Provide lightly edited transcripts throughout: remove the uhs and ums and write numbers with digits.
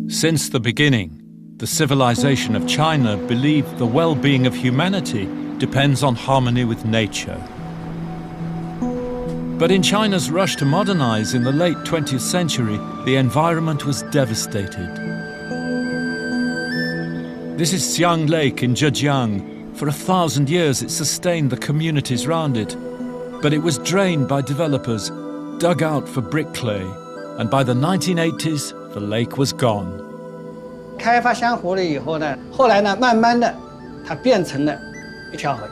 Since the beginning, the civilization of China believed the well-being of humanity depends on harmony with nature. But in China's rush to modernize in the late 20th century, the environment was devastated. This is Xiang Lake in Zhejiang. For 1,000 years it sustained the communities round it, but it was drained by developers, dug out for brick clay, and by the 1980s, the lake was gone. 开发湘湖了以后呢，后来呢，慢慢的，它变成了一条河，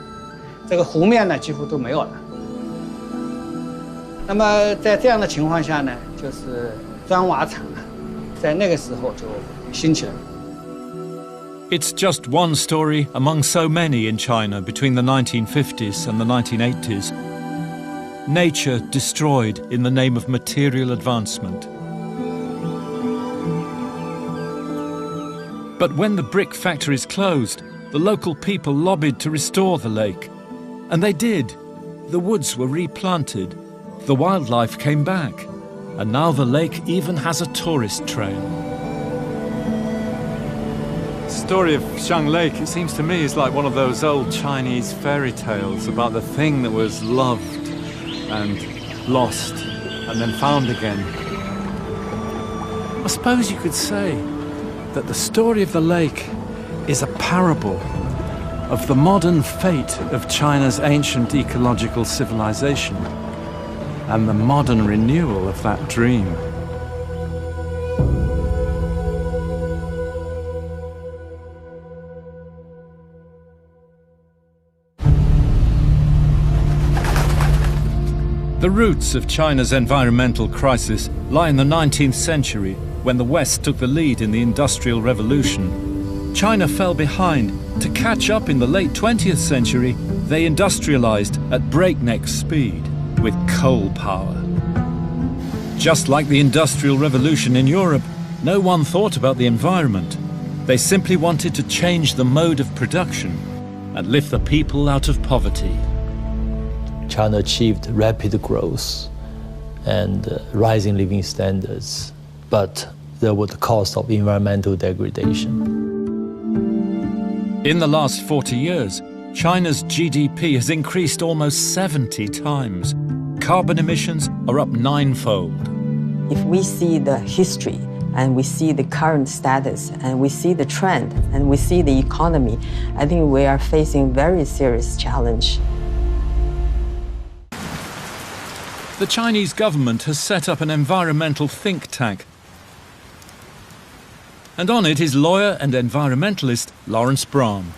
这个湖面呢几乎都没有了。那么在这样的情况下呢，就是砖瓦厂啊，在那个时候就兴起了。It's just one story among so many in China between the 1950s and the 1980s. Nature destroyed in the name of material advancement. But when the brick factories closed, the local people lobbied to restore the lake. And they did. The woods were replanted. The wildlife came back. And now the lake even has a tourist trail. The story of Xiang Lake, it seems to me, is like one of those old Chinese fairy tales about the thing that was loved and lost and then found again. I suppose you could say that the story of the lake is a parable of the modern fate of China's ancient ecological civilization and the modern renewal of that dream. The roots of China's environmental crisis lie in the 19th century, when the West took the lead in the Industrial Revolution. China fell behind. To catch up in the late 20th century, they industrialized at breakneck speed with coal power. Just like the Industrial Revolution in Europe, no one thought about the environment. They simply wanted to change the mode of production and lift the people out of poverty. China achieved rapid growth and rising living standards, but there was the cost of environmental degradation. In the last 40 years, China's GDP has increased almost 70 times. Carbon emissions are up 9-fold. If we see the history and we see the current status and we see the trend and we see the economy, I think we are facing very serious challenge. The Chinese government has set up an environmental think tank. And on it is lawyer and environmentalist Lawrence Braun.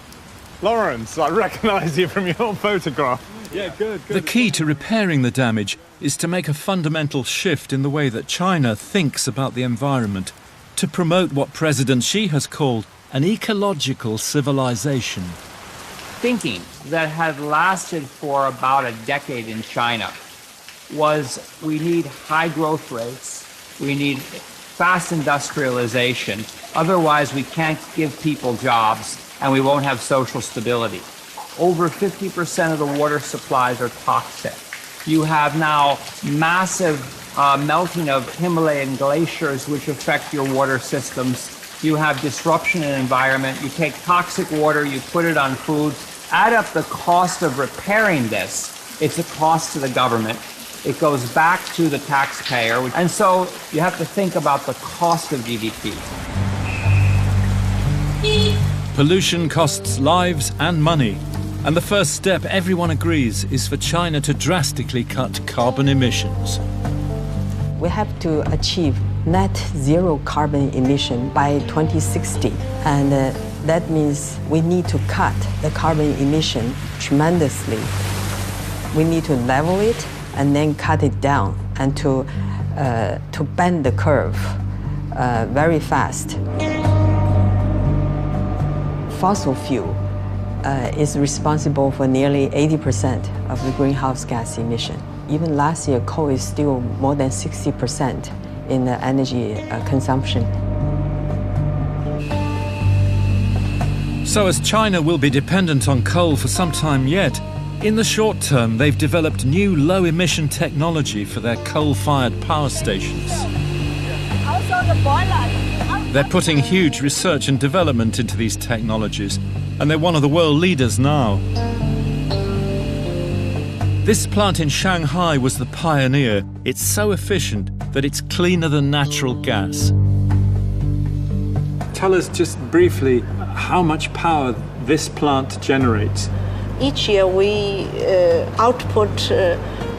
Lawrence, I recognise you from your photograph. Yeah, good. The key to repairing the damage is to make a fundamental shift in the way that China thinks about the environment, to promote what President Xi has called an ecological civilization. Thinking that had lasted for about a decade in China was we need high growth rates, we need fast industrialization, otherwise we can't give people jobs and we won't have social stability. Over 50% of the water supplies are toxic. You have now massive melting of Himalayan glaciers which affect your water systems. You have disruption in the environment. You take toxic water, you put it on food. Add up the cost of repairing this. It's a cost to the government. It goes back to the taxpayer. And so you have to think about the cost of GDP. Pollution costs lives and money. And the first step, everyone agrees, is for China to drastically cut carbon emissions. We have to achieve net zero carbon emission by 2060. And that means we need to cut the carbon emission tremendously. We need to level it and then cut it down and to bend the curve very fast. Fossil fuel is responsible for nearly 80% of the greenhouse gas emission. Even last year, coal is still more than 60% in the energy consumption. So as China will be dependent on coal for some time yet, In the short term, they've developed new low-emission technology for their coal-fired power stations. They're putting huge research and development into these technologies, and they're one of the world leaders now. This plant in Shanghai was the pioneer. It's so efficient that it's cleaner than natural gas. Tell us just briefly how much power this plant generates. Each year we output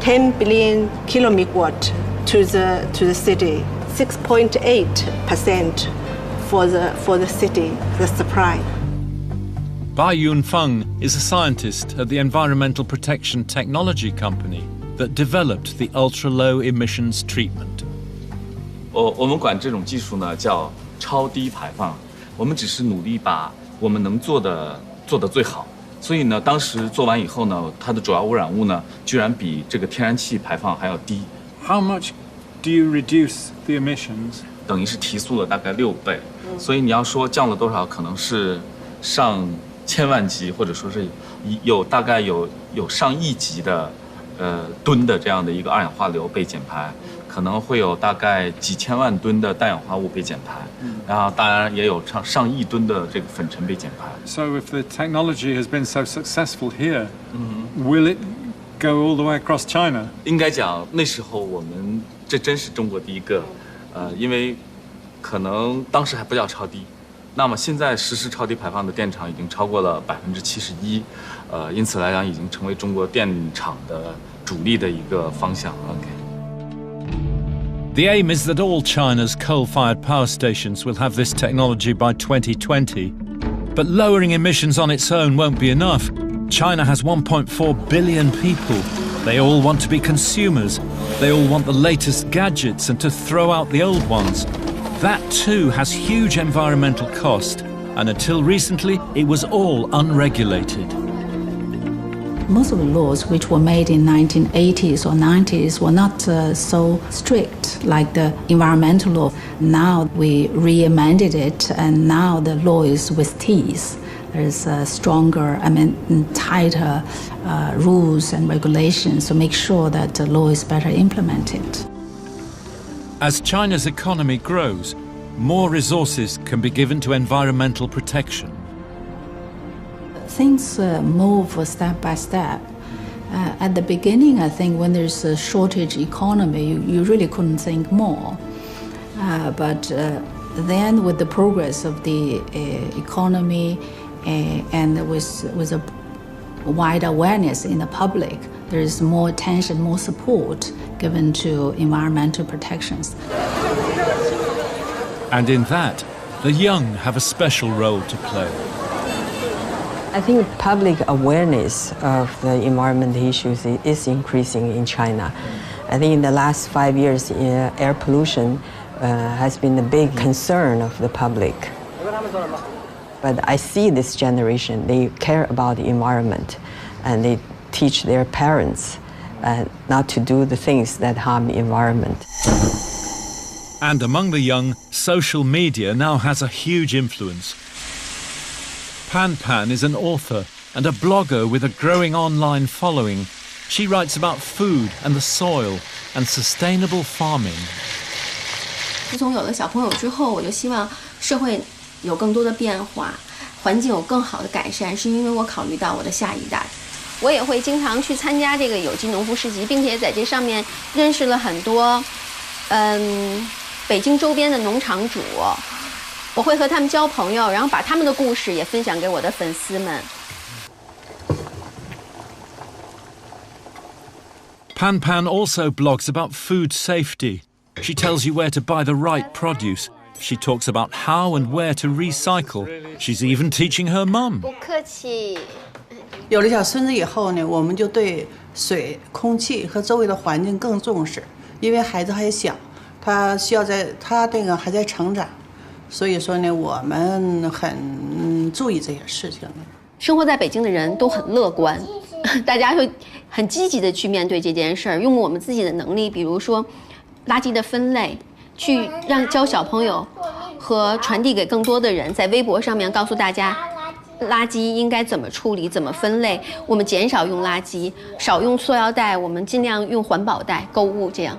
10 billion kilomegawatt to the city, 6.8% for the city, the supply. Bai Yunfeng is a scientist at the environmental protection technology company that developed the ultra-low emissions treatment. 我们管这种技术呢叫超低排放，我们只是努力把我们能做的最好。所以呢，当时做完以后呢，它的主要污染物呢，居然比这个天然气排放还要低。How much do you reduce the emissions? 等于是提速了大概6倍。所以你要说降了多少，可能是上千万级，或者说是大概有上亿级的吨的这样的一个二氧化硫被减排。可能会有大概几千万吨的氮氧化物被减排，然后当然也有上亿吨的这个粉尘被减排。So if the technology has been so successful here, will it go all the way across China? 应该讲那时候我们这真是中国第一个，因为可能当时还不叫超低，那么现在实施超低排放的电厂已经超过了71%，因此来讲已经成为中国电厂的主力的一个方向。OK。The aim is that all China's coal-fired power stations will have this technology by 2020. But lowering emissions on its own won't be enough. China has 1.4 billion people. They all want to be consumers. They all want the latest gadgets and to throw out the old ones. That too has huge environmental cost. And until recently, it was all unregulated. Most of the laws which were made in 1980s or 90s were not so strict like the environmental law. Now we re-amended it, and now the law is with teeth. There's stronger, tighter rules and regulations to make sure that the law is better implemented. As China's economy grows, more resources can be given to environmental protection. Things move step by step. At the beginning, I think when there's a shortage economy, you really couldn't think more. But then with the progress of the economy and with a wide awareness in the public, there is more attention, more support given to environmental protections. And in that, the young have a special role to play. I think public awareness of the environmental issues is increasing in China. I think in the last 5 years, air pollution has been a big concern of the public. But I see this generation, they care about the environment, and they teach their parents not to do the things that harm the environment. And among the young, social media now has a huge influence. Pan is an author and a blogger with a growing online following. She writes about food and the soil and sustainable farming. 自从有了小朋友之后，我就希望社会有更多的变化，环境有更好的改善，是因为我考虑到我的下一代。我也会经常去参加这个有机农夫市集，并且在这上面认识了很多，北京周边的农场主。我会和他们交朋友，然后把他们的故事也分享给我的粉丝们。Pan also blogs about food safety. She tells you where to buy the right produce. She talks about how and where to recycle. She's even teaching her mum. 不客气。有了小孙子以后呢，我们就对水、空气和周围的环境更重视，因为孩子还小，他需要他这个还在成长。所以说呢，我们很注意这些事情。生活在北京的人都很乐观，大家会很积极的去面对这件事儿，用我们自己的能力，比如说垃圾的分类，去教小朋友和传递给更多的人，在微博上面告诉大家，垃圾应该怎么处理、怎么分类，我们减少用垃圾，少用塑料袋，我们尽量用环保袋购物，这样。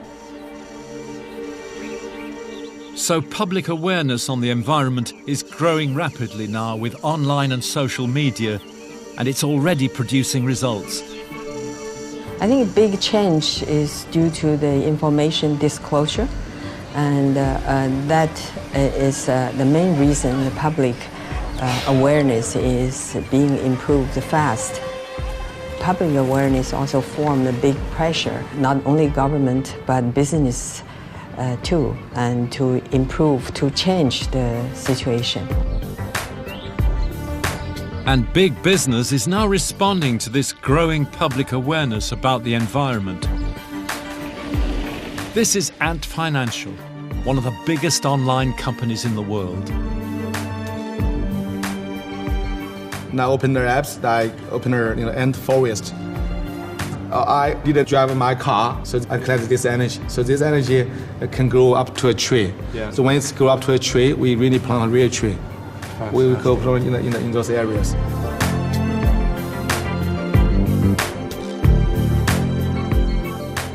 So public awareness on the environment is growing rapidly now with online and social media, and it's already producing results. I think a big change is due to the information disclosure, and that is the main reason the public awareness is being improved fast. Public awareness also formed a big pressure, not only government but business too, and to improve, to change the situation. And big business is now responding to this growing public awareness about the environment. This is Ant Financial, one of the biggest online companies in the world. Now open their apps, like open their Ant Forest. I didn't drive my car, so I collect this energy. So this energy can grow up to a tree. Yeah. So when it's grow up to a tree, we really plant a real tree. We will go plant in those areas.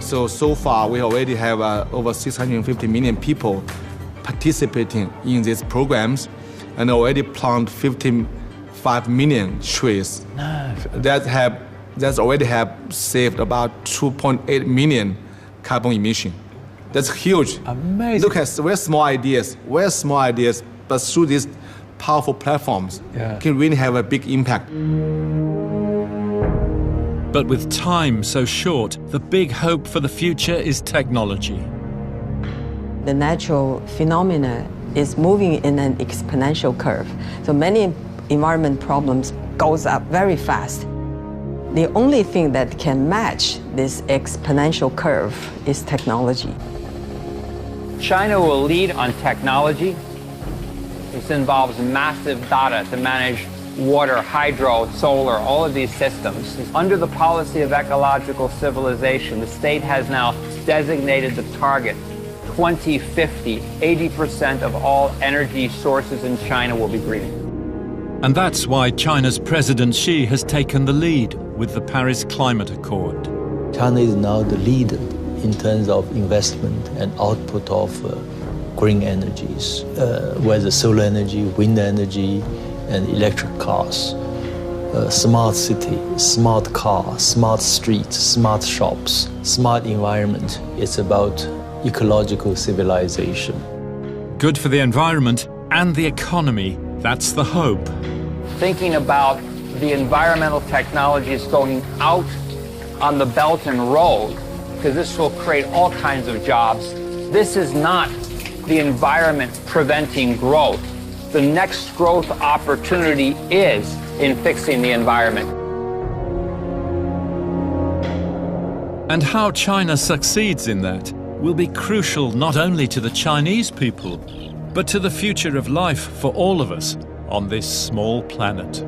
So far, we already have over 650 million people participating in these programs, and already plant 55 million trees. That's already have saved about 2.8 million carbon emission. That's huge. Amazing. Look at very small ideas, but through these powerful platforms, can really have a big impact. But with time so short, the big hope for the future is technology. The natural phenomena is moving in an exponential curve. So many environment problems goes up very fast. The only thing that can match this exponential curve is technology. China will lead on technology. This involves massive data to manage water, hydro, solar, all of these systems. Under the policy of ecological civilization, the state has now designated the target 2050, 80% of all energy sources in China will be green. And that's why China's President Xi has taken the lead with the Paris Climate Accord. China is now the leader in terms of investment and output of green energies, whether solar energy, wind energy, and electric cars. Smart city, smart car, smart streets, smart shops, smart environment. It's about ecological civilization. Good for the environment and the economy. That's the hope. Thinking about the environmental technologies going out on the Belt and Road, because this will create all kinds of jobs. This is not the environment preventing growth. The next growth opportunity is in fixing the environment. And how China succeeds in that will be crucial not only to the Chinese people, but to the future of life for all of us on this small planet.